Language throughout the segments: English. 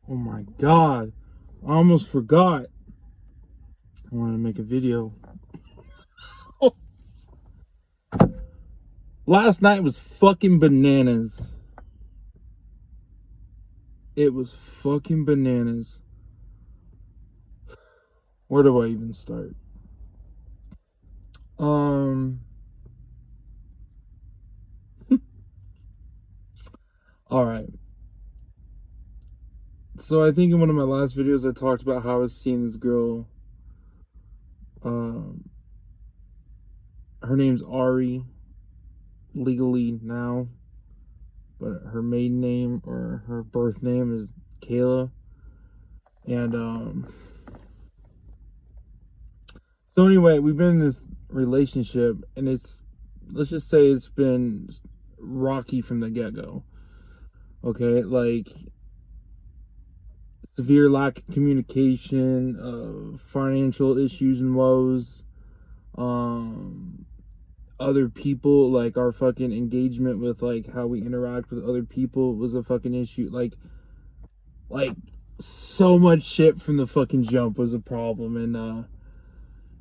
Oh my god. I almost forgot. I wanted to make a video. Oh, last night was fucking bananas. It was fucking bananas. Where do I even start? Um. Alright. So I think in one of my last videos I talked about how I was seeing this girl. Um. Her name's Ari. Legally now. But her maiden name or her birth name is Kayla. And so anyway, we've been in this relationship, and let's just say it's been rocky from the get-go. Okay, like severe lack of communication, financial issues and woes, um, other people, like our fucking engagement with like how we interact with other people was a fucking issue. Like so much shit from the fucking jump was a problem, and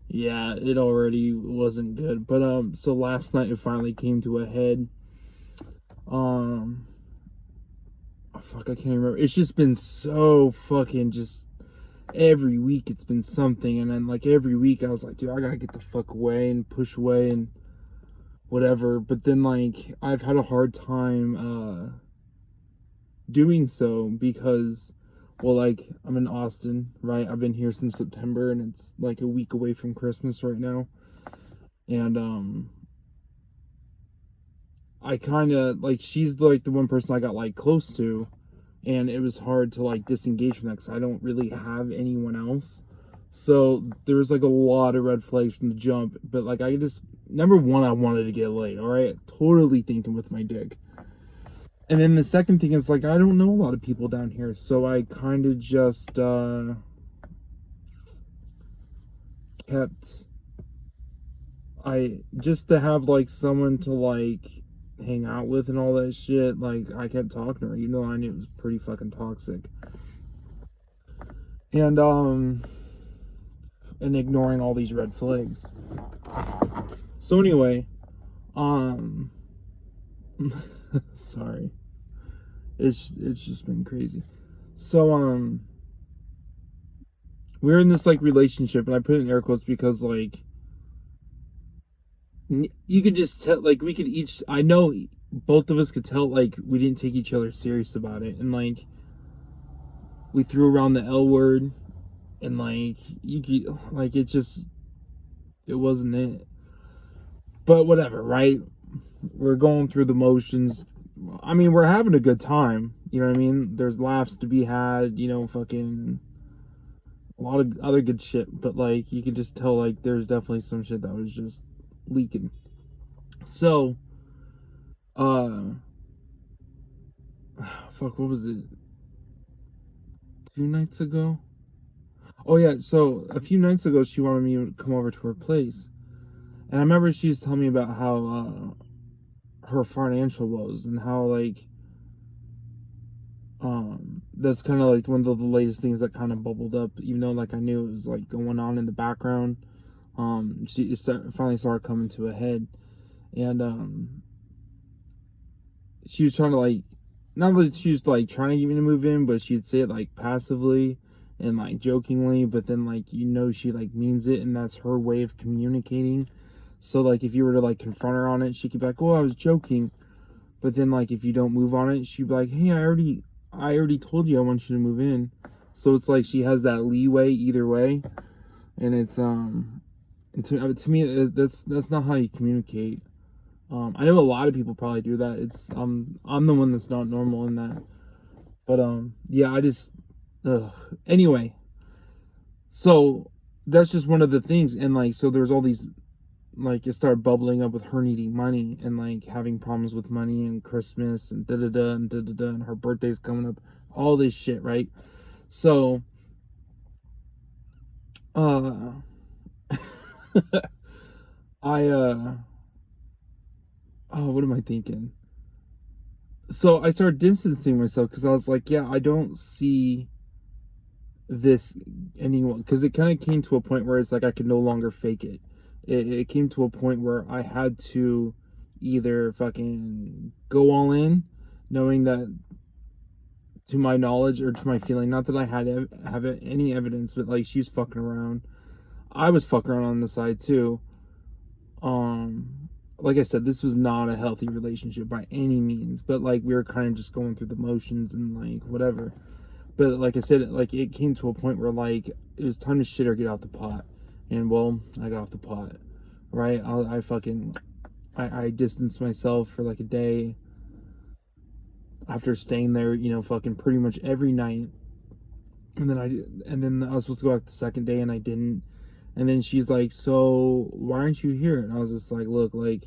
yeah, it already wasn't good. But so last night it finally came to a head. Um, oh, fuck, I can't remember. It's just been so fucking just every week it's been something, and then like every week I was like, dude, I gotta get the fuck away and push away and whatever. But then like I've had a hard time doing so because, well, like I'm in Austin, right? I've been here since September, and it's like a week away from Christmas right now. And I kind of like, she's like the one person I got like close to, and it was hard to like disengage from that because I don't really have anyone else. So there was like a lot of red flags from the jump. But like, I just, number one, I wanted to get laid. All right, totally thinking with my dick. And then the second thing is like, I don't know a lot of people down here, so I kind of just kept, I just to have like someone to like hang out with and all that shit. Like I kept talking to her, even though I knew it was pretty fucking toxic. And and ignoring all these red flags. So anyway, um sorry. It's just been crazy. So we're in this like relationship, and I put in air quotes because like you could just tell, like we could each, I know both of us could tell like we didn't take each other serious about it, and like we threw around the L word, and like you could, like it wasn't it. But whatever, right? We're going through the motions. I mean, we're having a good time. You know what I mean? There's laughs to be had. You know, fucking a lot of other good shit. But like, you could just tell like there's definitely some shit that was just leaking. So, uh, fuck, what was it? 2 nights ago? Oh yeah. So a few nights ago, she wanted me to come over to her place, and I remember she was telling me about how her financial woes and how like that's kind of like one of the latest things that kind of bubbled up, even though like I knew it was like going on in the background. She finally started coming to a head, and she was trying to like, not that she was like trying to get me to move in, but she'd say it like passively and like jokingly, but then like she like means it, and that's her way of communicating. So like if you were to like confront her on it, she could be like, "Oh, I was joking," but then like if you don't move on it, she'd be like, "Hey, I already told you I want you to move in." So it's like she has that leeway either way, and it's and to me that's not how you communicate. I know a lot of people probably do that. It's I'm the one that's not normal in that. But yeah, I just anyway. So that's just one of the things, and like so there's all these, like it started bubbling up with her needing money and like having problems with money and Christmas and da da da and da da da, and her birthday's coming up, all this shit, right? So uh I oh, what am I thinking? So I started distancing myself because I was like, yeah, I don't see. this ending, because it kind of came to a point where it's like I could no longer fake it. It came to a point where I had to either fucking go all in, knowing that, to my knowledge or to my feeling, not that I had have any evidence, but like she was fucking around. I was fucking around on the side too. Like I said, this was not a healthy relationship by any means, but like we were kind of just going through the motions and like whatever. But like I said, like it came to a point where like it was time to shit or get out the pot, and well, I got off the pot, right? I fucking I distanced myself for like a day after staying there, fucking pretty much every night, and then I was supposed to go back the second day and I didn't, and then she's like, so why aren't you here? And I was just like, look, like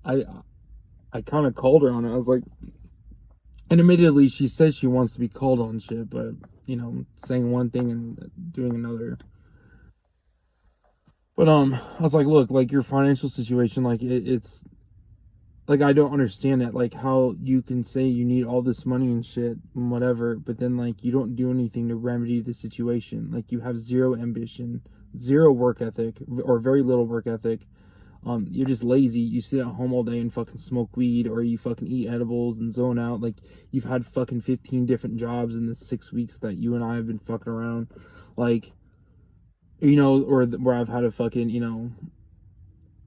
I I kind of called her on it. I was like, and admittedly, she says she wants to be called on shit, but saying one thing and doing another. But I was like, look, like your financial situation, like it's like I don't understand it. Like how you can say you need all this money and shit, and whatever, but then like you don't do anything to remedy the situation. Like you have zero ambition, zero work ethic, or very little work ethic. You're just lazy. You sit at home all day and fucking smoke weed, or you fucking eat edibles and zone out. Like you've had fucking 15 different jobs in the 6 weeks that you and I have been fucking around. Like, or where I've had a fucking,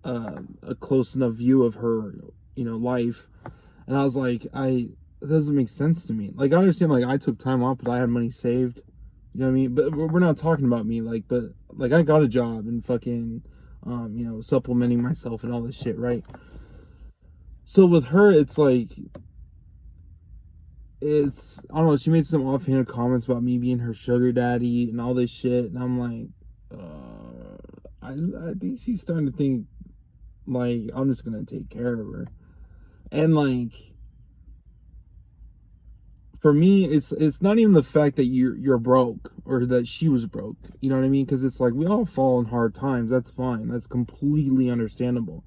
a close enough view of her, life. And I was like, it doesn't make sense to me. Like I understand, like I took time off, but I had money saved. You know what I mean? But we're not talking about me. Like, but like I got a job and fucking, supplementing myself and all this shit, right? So with her, it's like, I don't know. She made some offhanded comments about me being her sugar daddy and all this shit, and I'm like, I think she's starting to think like I'm just gonna take care of her, and like for me, it's not even the fact that you're broke or that she was broke. You know what I mean? Because it's like we all fall in hard times. That's fine. That's completely understandable.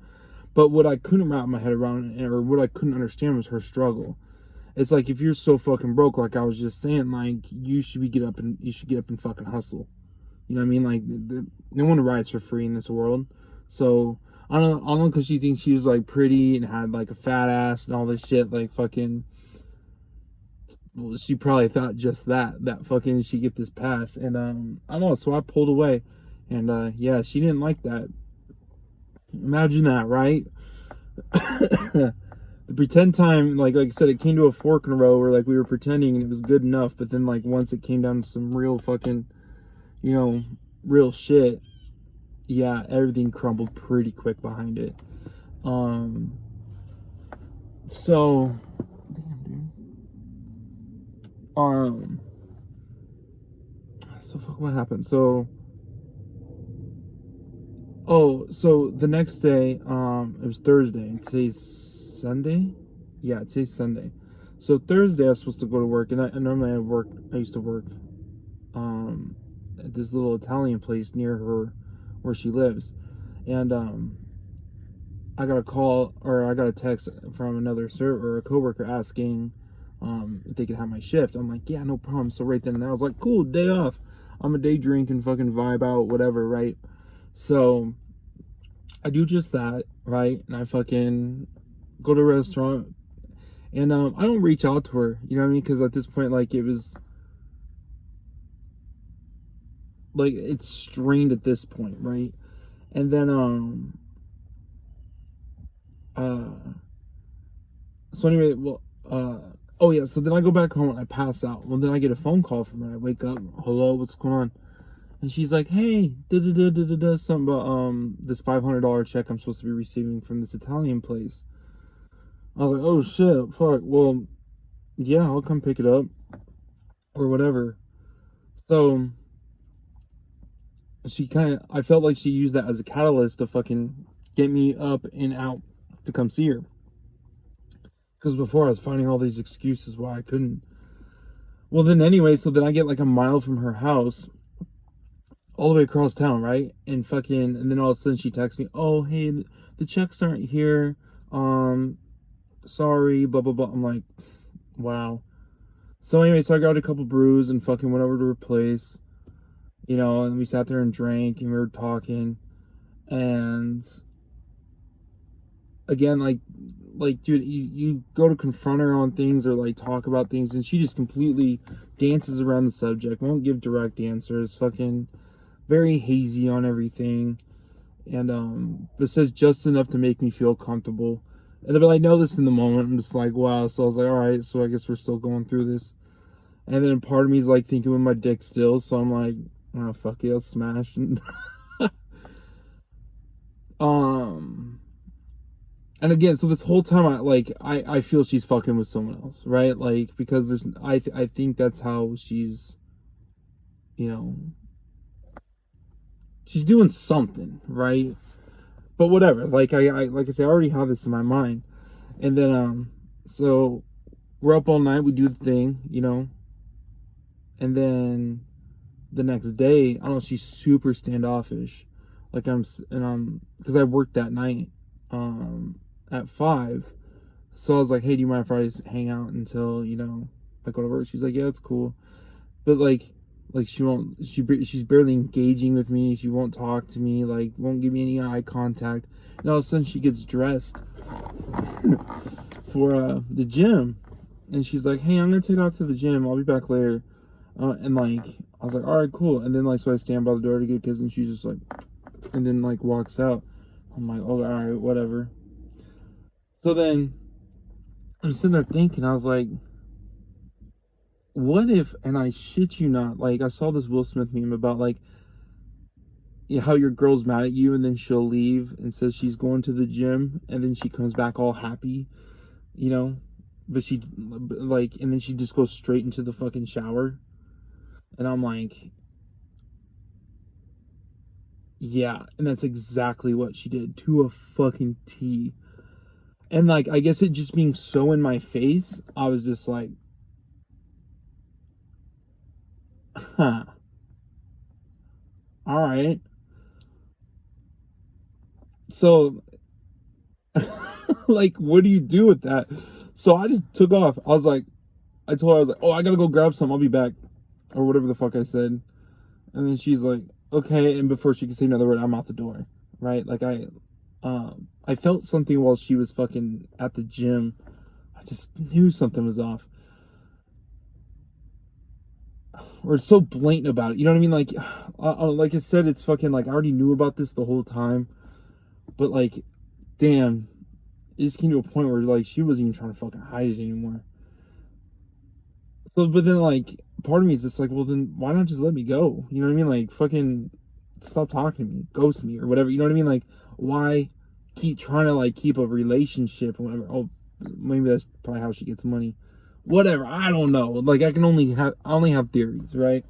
But what I couldn't wrap my head around, or what I couldn't understand, was her struggle. It's like if you're so fucking broke, like I was just saying, like you should get up and fucking hustle. You know what I mean? Like no one rides for free in this world. So I don't know, because she thinks she was like pretty and had like a fat ass and all this shit. Like fucking, well, she probably thought just that fucking she get this pass. And I don't know. So I pulled away, and yeah, she didn't like that. Imagine that, right? The pretend time, like I said, it came to a fork in the road where like we were pretending and it was good enough, but then like once it came down to some real fucking, you know, real shit, yeah, everything crumbled pretty quick behind it. Um, so, damn, dude. Um, so fuck, what happened? So, oh, so the next day, it was Thursday. Today's Sunday. Yeah, today's Sunday. So Thursday I was supposed to go to work, and I normally I used to work, at this little Italian place near her, where she lives, and I got a call, or I got a text from another server or a coworker asking if they could have my shift. I'm like, yeah, no problem. So right then and there, I was like, cool, day off. I'm a day drink and fucking vibe out, whatever, right? So I do just that, right? And I fucking go to a restaurant, and I don't reach out to her, you know what I mean? Because at this point, like it was like it's strained at this point, right? And then uh so anyway, well, oh yeah, so then I go back home and I pass out. Well, then I get a phone call from her. I wake up, hello, what's going on? And she's like, hey, da da da da da da, something about this $500 check I'm supposed to be receiving from this Italian place. I was like, oh shit, fuck. Well, yeah, I'll come pick it up or whatever. So she kind of, I felt like she used that as a catalyst to fucking get me up and out to come see her. Because before I was finding all these excuses why I couldn't. Well, then anyway, so then I get like a mile from her house, all the way across town, right? And fucking, and then all of a sudden she texts me, oh, hey, the checks aren't here. Um, Sorry, blah, blah, blah. I'm like, wow. So anyway, so I got a couple brews and fucking went over to her place. and we sat there and drank and we were talking. And again, like dude, you go to confront her on things or like talk about things, and she just completely dances around the subject, won't give direct answers, fucking very hazy on everything, and but says just enough to make me feel comfortable. And but I know this in the moment, I'm just like, wow. So I was like, all right, so I guess we're still going through this. And then part of me is like thinking with my dick still, so I'm like, oh fuck it, I'll smash. And um and again, so this whole time I feel she's fucking with someone else, right? Like, because I think that's how you know she's doing something, right? But whatever. Like I say, I already have this in my mind. And then so we're up all night, we do the thing, and then the next day, I don't know, she's super standoffish. Like because I worked that night at 5. So I was like, hey, do you mind if I just hang out until, I go to work? She's like, yeah, that's cool. But like she's barely engaging with me. She won't talk to me, like won't give me any eye contact. And all of a sudden she gets dressed for the gym. And she's like, hey, I'm gonna take off to the gym. I'll be back later. And like, I was like, all right, cool. And then like, so I stand by the door to get kids, and she's just like, and then like walks out. I'm like, oh, all right, whatever. So then I'm sitting there thinking, I was like, what if, and I shit you not, like I saw this Will Smith meme about like how your girl's mad at you and then she'll leave and says she's going to the gym and then she comes back all happy, you know, but she like, and then she just goes straight into the fucking shower. And I'm like, yeah, and that's exactly what she did to a fucking T. And like, I guess it just being so in my face, I was just like, huh, all right. So, like, what do you do with that? So I just took off. I told her, I was like, oh, I gotta go grab some. I'll be back. Or whatever the fuck I said. And then she's like, okay. And before she could say another word, I'm out the door. Right? Like, I felt something while she was fucking at the gym. I just knew something was off. Or it's so blatant about it. You know what I mean? Like I said, it's fucking like I already knew about this the whole time. But like, damn, it just came to a point where like she wasn't even trying to fucking hide it anymore. So, but then like, part of me is just like, well, then why not just let me go? You know what I mean? Like, fucking stop talking to me, ghost me, or whatever. You know what I mean? Like, why keep trying to like keep a relationship or whatever? Oh, maybe that's probably how she gets money. Whatever. I don't know. Like, I only have theories, right?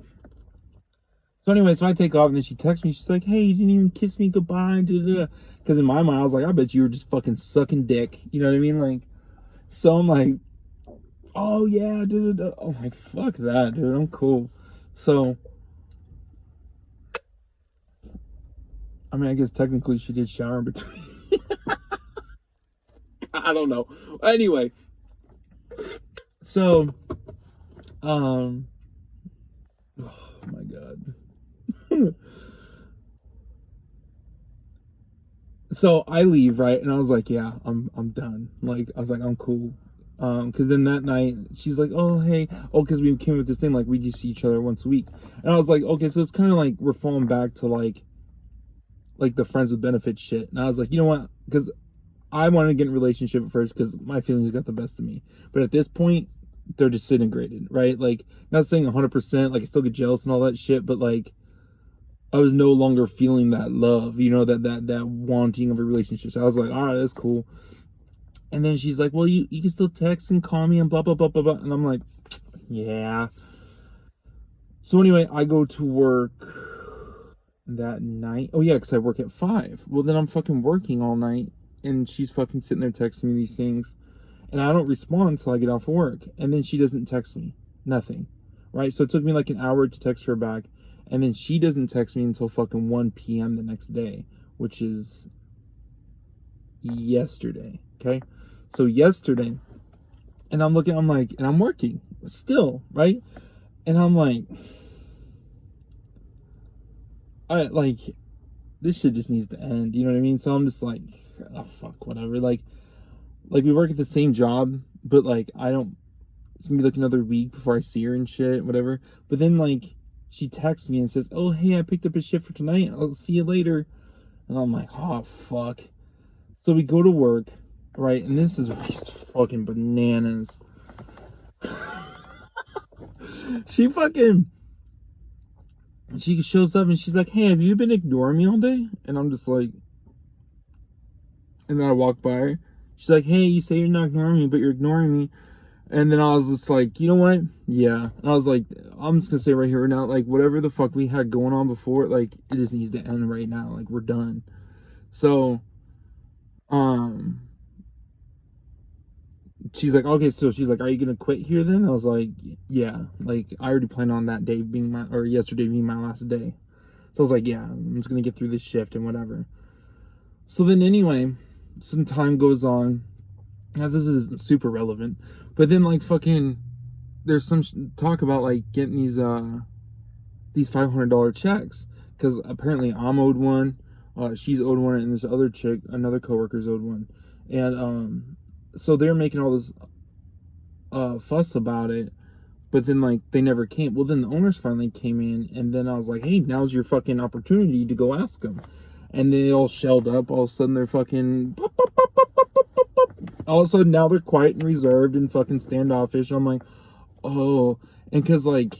So anyway, so I take off and then she texts me. She's like, hey, you didn't even kiss me goodbye. Because in my mind, I was like, I bet you were just fucking sucking dick. You know what I mean? Like, so I'm like, oh yeah, dude. Oh my, fuck that, dude. I'm cool. So, I mean, I guess technically she did shower in between. I don't know. Anyway, so, um, oh my god. So I leave, right, and I was like, yeah, I'm done. Like, I was like, I'm cool. Because then that night she's like, oh hey, oh, because we came with this thing like we just see each other once a week, and I was like, okay, so it's kind of like we're falling back to like the friends with benefits shit. And I was like, you know what? Because I wanted to get in a relationship at first because my feelings got the best of me, but at this point they're disintegrated, right? Like, not saying 100%, like I still get jealous and all that shit, but like I was no longer feeling that love, that wanting of a relationship. So I was like, all right, that's cool. And then she's like, well, you can still text and call me and blah, blah, blah, blah, blah. And I'm like, yeah. So anyway, I go to work that night. Oh, yeah, because I work at 5. Well, then I'm fucking working all night. And she's fucking sitting there texting me these things. And I don't respond until I get off work. And then she doesn't text me. Nothing. Right? So it took me like an hour to text her back. And then she doesn't text me until fucking 1 p.m. the next day, which is yesterday. Okay? So yesterday, and I'm looking, I'm like, and I'm working still, right? And I'm like, I like this shit just needs to end. You know what I mean? So I'm just like, oh fuck, whatever. Like we work at the same job, but like I don't. It's gonna be like another week before I see her and shit, whatever. But then like she texts me and says, "Oh hey, I picked up a shift for tonight. I'll see you later." And I'm like, oh fuck. So we go to work, right? And this is just fucking bananas. She fucking she shows up and she's like, "Hey, have you been ignoring me all day?" And I'm just like, and then I walk by her. She's like, "Hey, you say you're not ignoring me, but you're ignoring me." And then I was just like, you know what? Yeah. And I was like, I'm just gonna say right here right now, like whatever the fuck we had going on before, like it just needs to end right now. Like we're done. So, um, she's like, okay, so she's like, are you gonna quit here then? I was like, yeah. Like I already planned on that day being my or yesterday being my last day. So I was like, yeah, I'm just gonna get through this shift and whatever. So then anyway, some time goes on. Now this is super relevant, but then like fucking, there's some talk about like getting these $500 checks because apparently I'm owed one, she's owed one, and this other chick, another coworker's owed one, and so they're making all this fuss about it, but then like they never came. Well, then the owners finally came in, and then I was like, hey, now's your fucking opportunity to go ask them, and they all shelled up. All of a sudden they're fucking pop, pop, pop, pop, pop, pop, pop, pop. All of a sudden now they're quiet and reserved and fucking standoffish. I'm like, oh, and because like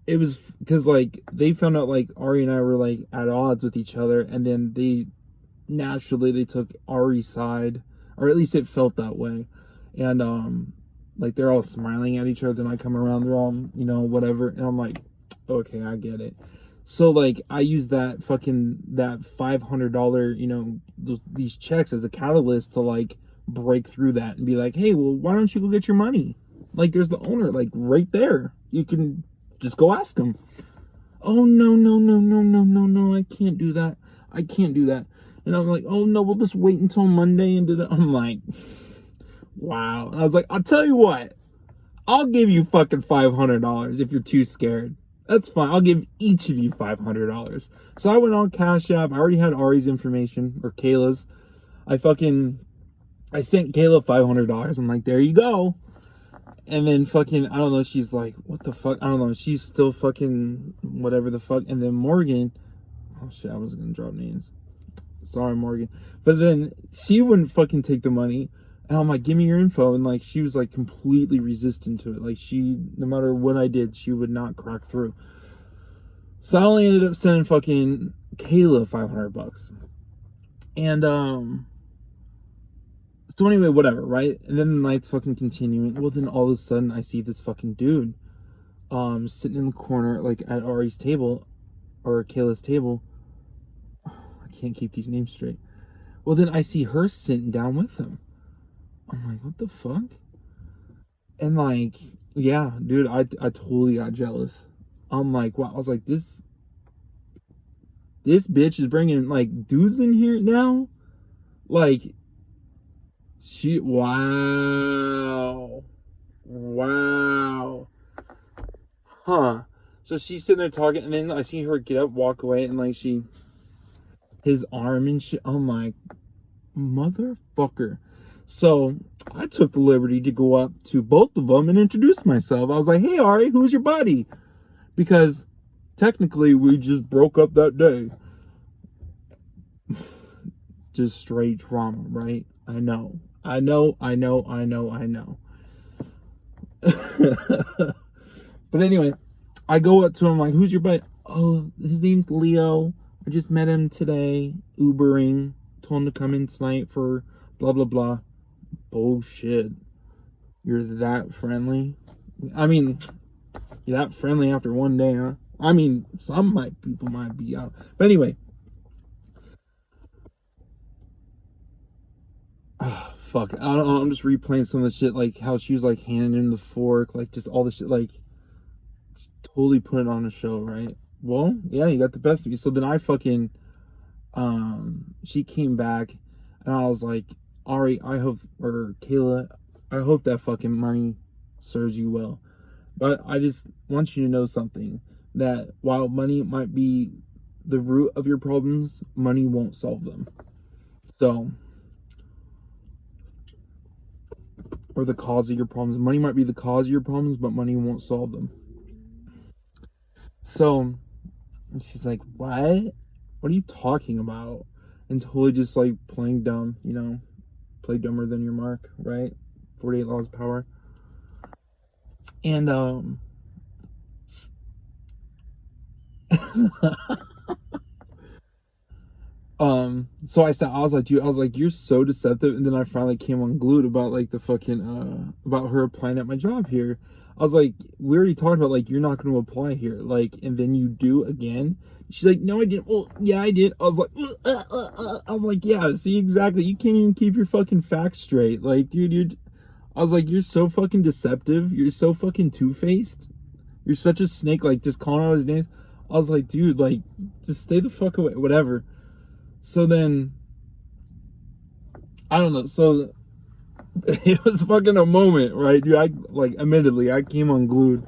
it was because like they found out like Ari and I were like at odds with each other, and then they naturally they took Ari's side, or at least it felt that way, and like they're all smiling at each other, and I come around, they're all whatever, and I'm like, okay, I get it. So like I use that $500 these checks as a catalyst to like break through that and be like, hey, well, why don't you go get your money? Like there's the owner like right there, you can just go ask him. Oh no, no, no, no, no, no, no, I can't do that. I can't do that. And I'm like, oh no, we'll just wait until Monday and I'm like, wow. And I was like, I'll tell you what, I'll give you fucking $500 if you're too scared. That's fine. I'll give each of you $500. So I went on Cash App. I already had Ari's information, or Kayla's. I sent Kayla $500. I'm like, there you go. And then fucking, I don't know, she's like, what the fuck? I don't know. She's still fucking whatever the fuck. And then Morgan, oh shit, I wasn't gonna drop names. Sorry, Morgan. But then she wouldn't fucking take the money. And I'm like, give me your info. And like, she was like completely resistant to it. Like, no matter what I did, she would not crack through. So I only ended up sending fucking Kayla $500. And, so anyway, whatever, right? And then the night's fucking continuing. Well, then all of a sudden, I see this fucking dude, sitting in the corner, like at Ari's table, or Kayla's table. I can't keep these names straight. Well, then I see her sitting down with him. I'm like, what the fuck? And like, yeah, dude, I totally got jealous. I'm like, wow. I was like, this bitch is bringing like dudes in here now. Like, wow, huh? So she's sitting there talking, and then I see her get up, walk away, and like his arm and shit. I'm like, motherfucker. So I took the liberty to go up to both of them and introduce myself. I was like, hey, Ari, who's your buddy? Because technically we just broke up that day. Just straight trauma, right? I know. But anyway, I go up to him like, who's your buddy? Oh, his name's Leo. I just met him today, Ubering. Told him to come in tonight for blah, blah, blah. Bullshit. You're that friendly? I mean, you're that friendly after one day, huh? I mean, people might be out. But anyway. Fuck. I don't know. I'm just replaying some of the shit, like how she was like handing him the fork, like just all the shit, like totally put it on a show, right? Well, yeah, you got the best of me. So then I fucking, she came back, and I was like, Ari, I hope, or Kayla, I hope that fucking money serves you well. But I just want you to know something. that while money might be the root of your problems, money won't solve them. So, or the cause of your problems. Money might be the cause of your problems, but money won't solve them. So, she's like, "What? What are you talking about?" And totally just like playing dumb, play dumber than your mark, right? 48 laws of power. And so I was like, dude, I was like, you're so deceptive. And then I finally came unglued about like the fucking about her applying at my job here. I was like, we already talked about like you're not going to apply here, like, and then you do again. She's like, no, I didn't. Well, yeah, I did. I was like, I was like, yeah, see, exactly. You can't even keep your fucking facts straight, like, dude. I was like, you're so fucking deceptive. You're so fucking two-faced. You're such a snake. Like, just calling out his names. I was like, dude, like, just stay the fuck away, whatever. So then, I don't know. So it was fucking a moment, right, dude? I like, admittedly, I came unglued.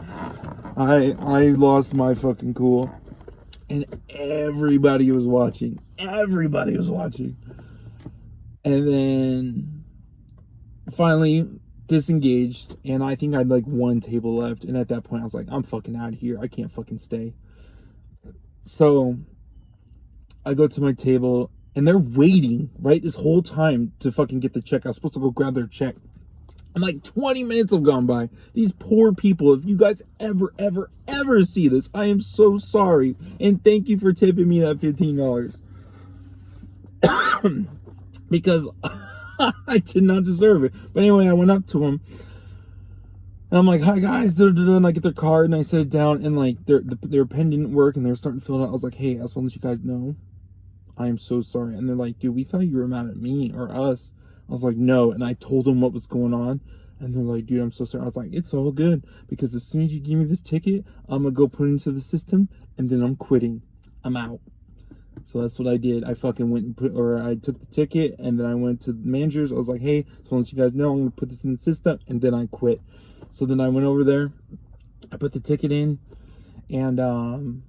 I lost my fucking cool, and everybody was watching. Everybody was watching, and then finally disengaged. And I think I had like one table left, and at that point, I was like, I'm fucking out of here. I can't fucking stay. So I go to my table, and they're waiting, right, this whole time to fucking get the check. I was supposed to go grab their check. And like 20 minutes have gone by. These poor people, if you guys ever see this, I am so sorry. And thank you for tipping me that $15. Because I did not deserve it. But anyway, I went up to them. And I'm like, hi guys, and I get their card and I set it down, and like their pen didn't work and they were starting to fill it out. I was like, hey, I just want to let you guys know, I am so sorry. And they're like, dude, we thought you were mad at me or us. I was like, no. And I told them what was going on. And they're like, dude, I'm so sorry. I was like, it's all good. Because as soon as you give me this ticket, I'm going to go put it into the system. And then I'm quitting. I'm out. So that's what I did. I fucking went and I took the ticket. And then I went to the managers. I was like, hey, just want to let you guys know, I'm going to put this in the system. And then I quit. So then I went over there. I put the ticket in. And,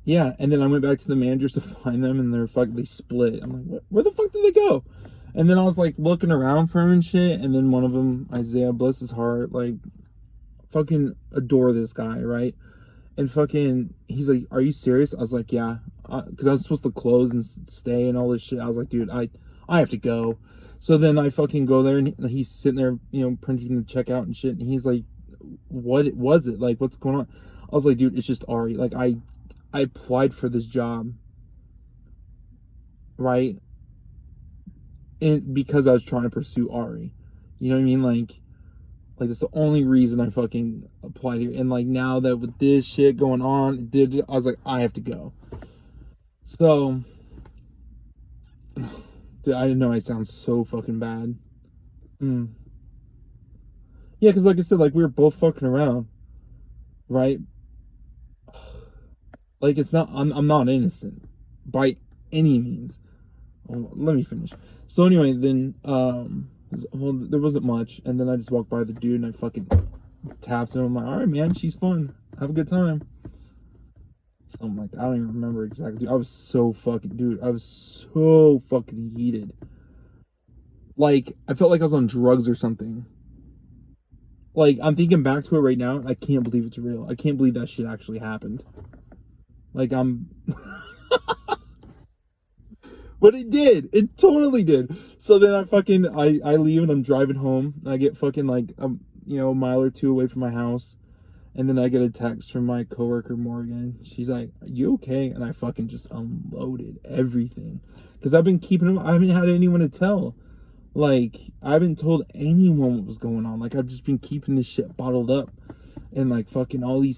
yeah, and then I went back to the managers to find them, and they split. I'm like, where the fuck did they go? And then I was like looking around for him and shit, and then one of them, Isaiah, bless his heart, like, fucking adore this guy, right? And fucking, he's like, are you serious? I was like, yeah, because I was supposed to close and stay and all this shit. I was like, dude, I have to go. So then I fucking go there, and he's sitting there, printing the check out and shit, and he's like, what was it? Like, what's going on? I was like, dude, it's just Ari. Like, I applied for this job, right? And because I was trying to pursue Ari. You know what I mean? Like that's the only reason I fucking applied here. And like now that with this shit going on, I was like, I have to go. So, dude, I didn't know I sound so fucking bad. Yeah, because like I said, like we were both fucking around, right? Like it's not, I'm not innocent by any means. Let me finish. So anyway, then well, there wasn't much, and then I just walked by the dude and I fucking tapped him. I'm like, all right, man, she's fun. Have a good time. Something like that. I don't even remember exactly. Dude, I was so fucking heated. Like I felt like I was on drugs or something. Like I'm thinking back to it right now, and I can't believe it's real. I can't believe that shit actually happened. Like I'm But it did. It totally did. So then I leave and I'm driving home. And I get fucking like a mile or two away from my house. And then I get a text from my coworker Morgan. She's like, "Are you okay?" And I fucking just unloaded everything. Cuz I haven't had anyone to tell. Like I haven't told anyone what was going on. Like I've just been keeping this shit bottled up. And like fucking all these